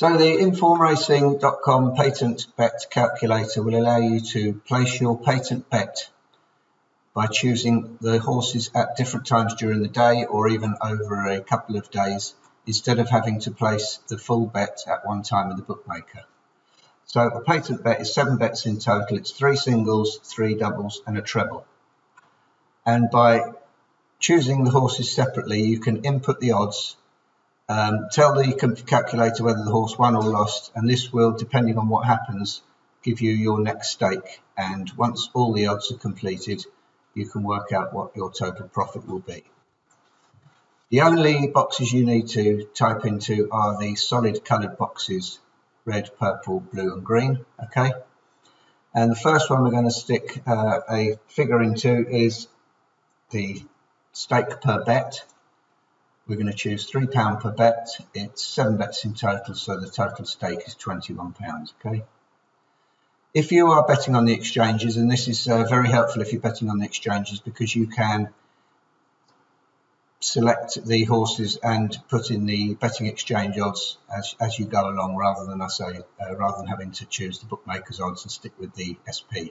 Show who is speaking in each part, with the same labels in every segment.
Speaker 1: So the informracing.com patent bet calculator will allow you to place your patent bet by choosing the horses at different times during the day or even over a couple of days, instead of having to place the full bet at one time with the bookmaker. So a patent bet is 7 bets in total. It's 3 singles, 3 doubles and a treble. And by choosing the horses separately, you can input the odds, tell the calculator whether the horse won or lost, and this will, depending on what happens, give you your next stake. And once all the odds are completed, you can work out what your total profit will be. The only boxes you need to type into are the solid coloured boxes, red, purple, blue and green, okay? And the first one we're going to stick a figure into is the stake per bet. We're going to choose £3 per bet. It's 7 bets in total, so the total stake is £21, okay? If you are betting on the exchanges, and this is very helpful if you're betting on the exchanges, because you can select the horses and put in the betting exchange odds as you go along, rather than rather than having to choose the bookmaker's odds and stick with the SP.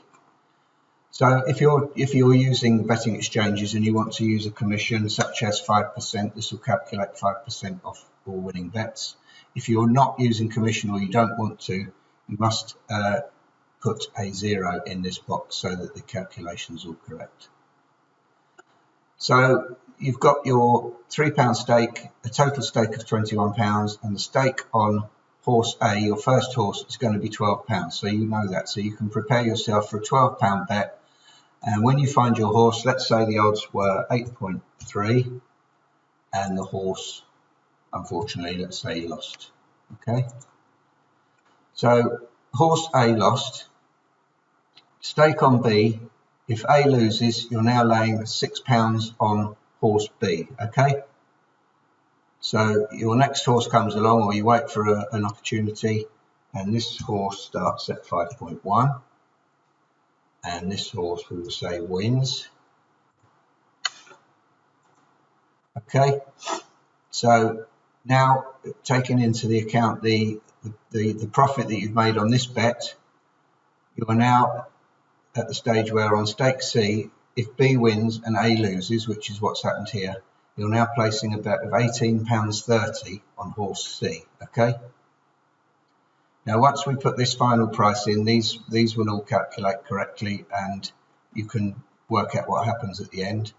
Speaker 1: So if you're using betting exchanges and you want to use a commission such as 5%, this will calculate 5% off all winning bets. If you're not using commission or you don't want to, you must put a 0 in this box so that the calculation's all correct. So you've got your £3 stake, a total stake of £21, and the stake on horse A, your first horse, is going to be £12. So you know that. So you can prepare yourself for a £12 bet. And when you find your horse, let's say the odds were 8.3 and the horse, unfortunately, let's say he lost. Okay. So horse A lost. Stake on B. If A loses, you're now laying £6 on horse B. Okay. So your next horse comes along, or you wait for an opportunity, and this horse starts at 5.1. And this horse, we will say, wins. Okay, so now taking into the account the profit that you've made on this bet, you are now at the stage where on stake C, if B wins and A loses, which is what's happened here, you're now placing a bet of £18.30 on horse C. Okay. Now, once we put this final price in, these will all calculate correctly, and you can work out what happens at the end.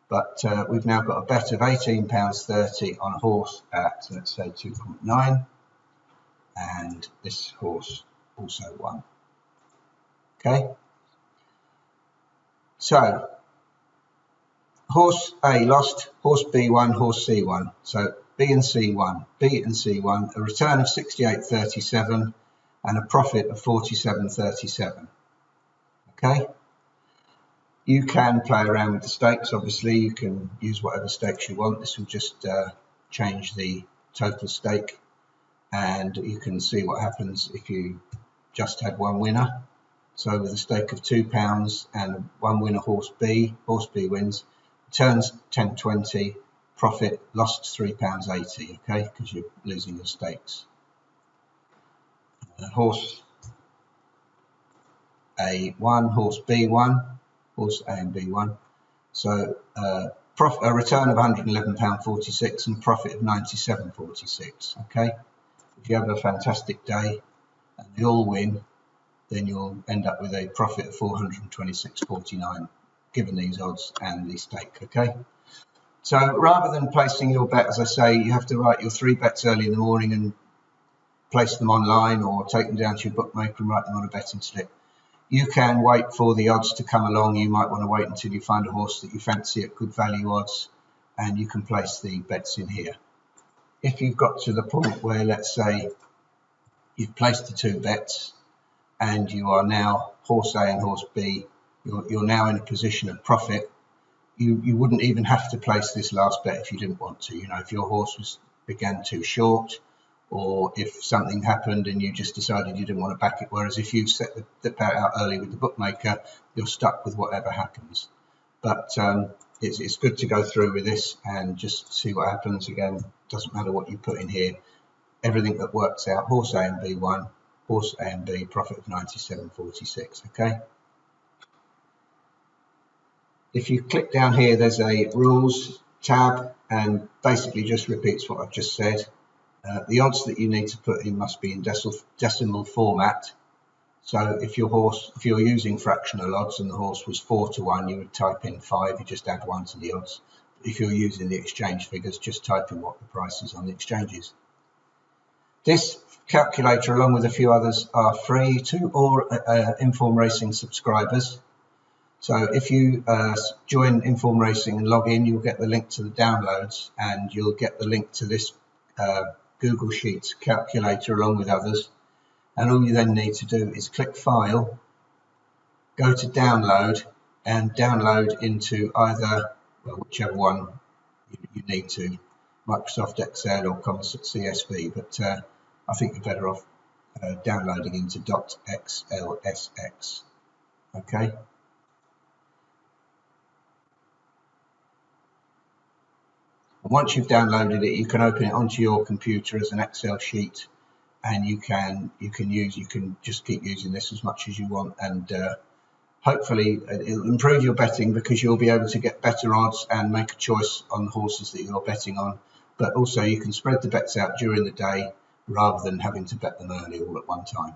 Speaker 1: But we've now got a bet of £18.30 on a horse at, let's say, 2.9, and this horse also won. Okay. So horse A lost, horse B won, horse C won. So B and C won, a return of 68.37 and a profit of 47.37. Okay. You can play around with the stakes. Obviously, you can use whatever stakes you want. This will just change the total stake, and you can see what happens if you just had one winner. So with a stake of £2 and one winner, horse B wins, returns 10.20. Profit lost £3.80, okay, because you're losing your stakes. Horse A won, horse B won, horse A and B won. So a return of £111.46 and profit of £97.46, okay. If you have a fantastic day and they all win, then you'll end up with a profit of £426.49, given these odds and the stake, okay. So rather than placing your bet, as I say, you have to write your 3 bets early in the morning and place them online, or take them down to your bookmaker and write them on a betting slip. You can wait for the odds to come along. You might want to wait until you find a horse that you fancy at good value odds, and you can place the bets in here. If you've got to the point where, let's say, you've placed the 2 bets and you are now horse A and horse B, you're now in a position of profit. You wouldn't even have to place this last bet if you didn't want to. You know, if your horse began too short, or if something happened and you just decided you didn't want to back it. Whereas if you set the bet out early with the bookmaker, you're stuck with whatever happens. But it's good to go through with this and just see what happens. Again, doesn't matter what you put in here. everything that works out. Horse A and B won, horse A and B, profit of 97.46, okay? If you click down here, there's a rules tab, and basically just repeats what I've just said. The odds that you need to put in must be in decimal format. So if you're using fractional odds and the horse was 4-1, you would type in 5, you just add 1 to the odds. If you're using the exchange figures, just type in what the price is on the exchanges. This calculator, along with a few others, are free to all Inform Racing subscribers. So if you join Inform Racing and log in, you'll get the link to the downloads, and you'll get the link to this Google Sheets calculator along with others. And all you then need to do is click File, go to Download, and download into either, well, whichever one you need to, Microsoft Excel or Composite CSV, but I think you're better off downloading into .xlsx, okay? Once you've downloaded it, you can open it onto your computer as an Excel sheet, and you can just keep using this as much as you want, and hopefully it'll improve your betting, because you'll be able to get better odds and make a choice on the horses that you're betting on. But also you can spread the bets out during the day rather than having to bet them early all at one time.